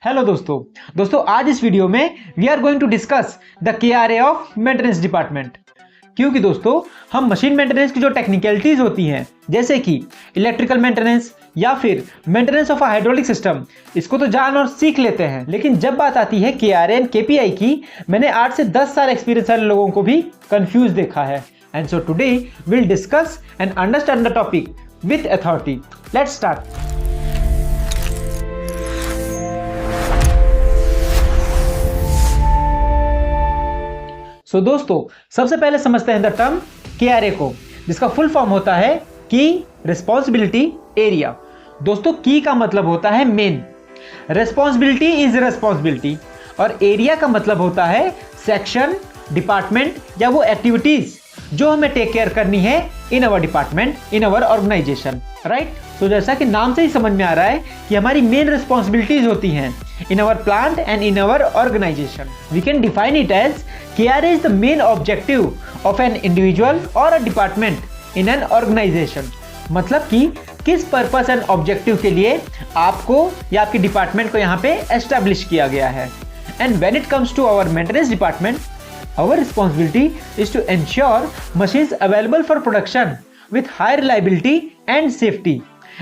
Hello दोस्तों आज इस वीडियो में we are going to discuss the KRA of maintenance department. क्योंकि दोस्तों हम मशीन मेंटेनेंस की जो टेक्निकलिटीज होती हैं जैसे कि इलेक्ट्रिकल मेंटेनेंस या फिर maintenance of a hydraulic system, इसको तो जान और सीख लेते हैं, लेकिन जब बात आती है KRA एंड KPI की, मैंने 8 से 10 साल एक्सपीरियंस वाले लोगों को भी कंफ्यूज देखा है। And so today will discuss and understand the topic with authority. Let's start. So दोस्तों सबसे पहले समझते हैं द टर्म KRA को, जिसका फुल फॉर्म होता है की रिस्पॉन्सिबिलिटी एरिया। दोस्तों की का मतलब होता है मेन, रिस्पॉन्सिबिलिटी इज रिस्पॉन्सिबिलिटी, और एरिया का मतलब होता है सेक्शन, डिपार्टमेंट या वो एक्टिविटीज जो हमें टेक केयर करनी है in our department, in our organisation, right. तो जैसा कि नाम से ही समझ में आ रहा है कि हमारी मेन रिस्पॉन्सिबिलिटीज होती हैं in our plant and in our organization. We can define it as KRA is the main objective of an individual or a department in an organization. मतलब कि किस पर्पस एंड ऑब्जेक्टिव के लिए आपको या आपके डिपार्टमेंट को यहाँ पे एस्टैब्लिश किया गया है। And when it comes to our maintenance department, our responsibility is to ensure machines available for production with high reliability and safety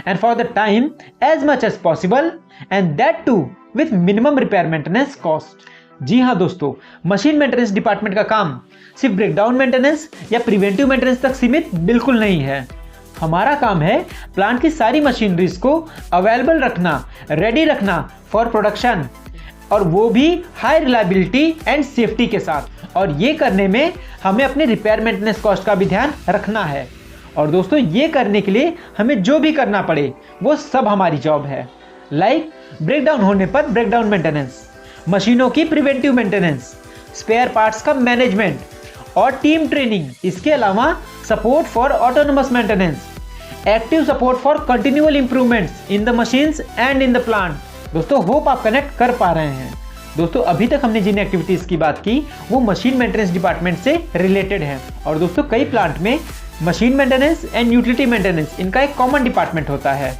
and for the time as much as possible, and that too with minimum repair maintenance cost. जी हाँ दोस्तों, machine maintenance department का काम सिर्फ breakdown maintenance या preventive maintenance तक सीमित बिल्कुल नहीं है। हमारा काम है प्लांट की सारी मशीनरीज को अवेलेबल रखना, रेडी रखना फॉर प्रोडक्शन, और वो भी हाई रिलायबिलिटी एंड सेफ्टी के साथ। और ये करने में हमें अपने रिपेयर मेंटेनेंस कॉस्ट का भी ध्यान रखना है। और दोस्तों ये करने के लिए हमें जो भी करना पड़े वो सब हमारी जॉब है। लाइक ब्रेकडाउन होने पर ब्रेकडाउन मेंटेनेंस, मशीनों की प्रिवेंटिव मेंटेनेंस, स्पेयर पार्ट्स का मैनेजमेंट और टीम ट्रेनिंग। इसके अलावा support for autonomous maintenance, active support for continual improvements in the machines and in the plant. दोस्तों होप आप कनेक्ट कर पा रहे हैं। दोस्तों अभी तक हमने जिन एक्टिविटीज की बात की वो मशीन मेंटेनेंस डिपार्टमेंट से रिलेटेड है। और दोस्तों कई प्लांट में machine maintenance and utility maintenance इनका एक कॉमन डिपार्टमेंट होता है।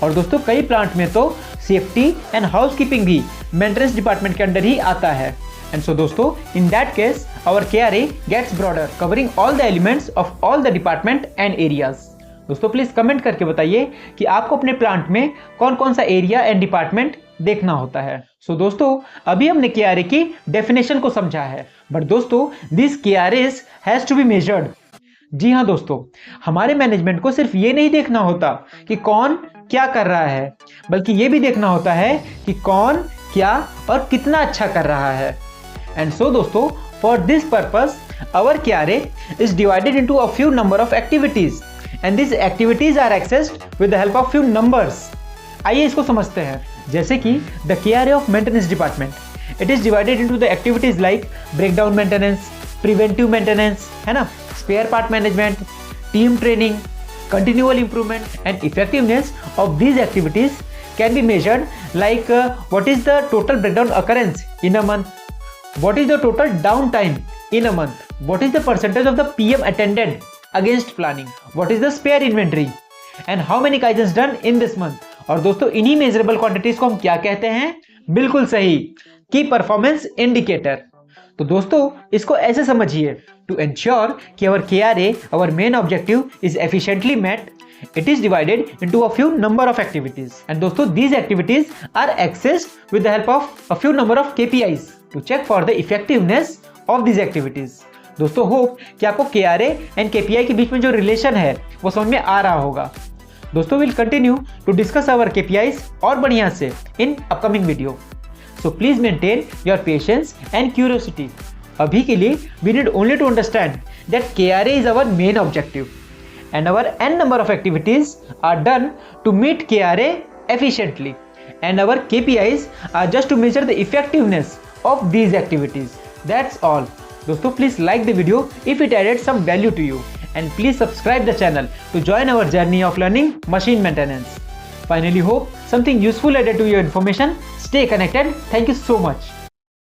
और दोस्तों कई प्लांट में तो सेफ्टी एंड हाउसकीपिंग भी मेंटेनेंस डिपार्टमेंट के अंडर ही आता है। एंड सो दोस्तों in that case our KRA gets broader, covering all the elements of all the department and areas. दोस्तों प्लीज कमेंट करके बताइए कि आपको अपने प्लांट में कौन कौन सा एरिया एंड डिपार्टमेंट देखना होता है। सो दोस्तों अभी हमने KRA की डेफिनेशन को समझा है, बट दोस्तों this KRAs has to be measured. जी हाँ दोस्तों, हमारे मैनेजमेंट को सिर्फ ये नहीं देखना होता कि कौन क्या कर रहा है, बल्कि ये भी देखना होता है कि कौन क्या और कितना अच्छा कर रहा है। एंड सो दोस्तों for this purpose our KRA is divided into a few number of activities, and this activities are accessed with the help of few numbers. आइए इसको समझते हैं। जैसे कि the KRA of maintenance department, it is divided into the activities like breakdown maintenance, preventive maintenance, है ना, spare part management, team training, continual improvement, and effectiveness of these activities can be measured like what is the total breakdown occurrence in a month, what is the total downtime in a month, what is the percentage of the PM attended against planning, what is the spare inventory, and how many kaizens done in this month। और दोस्तों इन्हीं measurable quantities को हम क्या कहते हैं? बिल्कुल सही, की परफॉर्मेंस इंडिकेटर। तो दोस्तों इसको ऐसे समझिए, to ensure कि our KRA, our main objective is efficiently met, it is divided into a few number of activities, and दोस्तों these activities are accessed with the help of a few number of KPIs to check for the effectiveness of these activities। दोस्तों hope कि आपको KRA and KPI के बीच में जो relation है वो समझ में आ रहा होगा। दोस्तों will continue to discuss our KPIs और बढ़िया से in upcoming video, so please maintain your patience and curiosity. अभी के लिए we need only to understand that KRA is our main objective, and our n number of activities are done to meet KRA efficiently, and our KPIs are just to measure the effectiveness of these activities. That's all. दोस्तों please like the video if it added some value to you, and please subscribe the channel to join our journey of learning machine maintenance. Finally hope something useful added to your information. Stay connected. Thank you so much.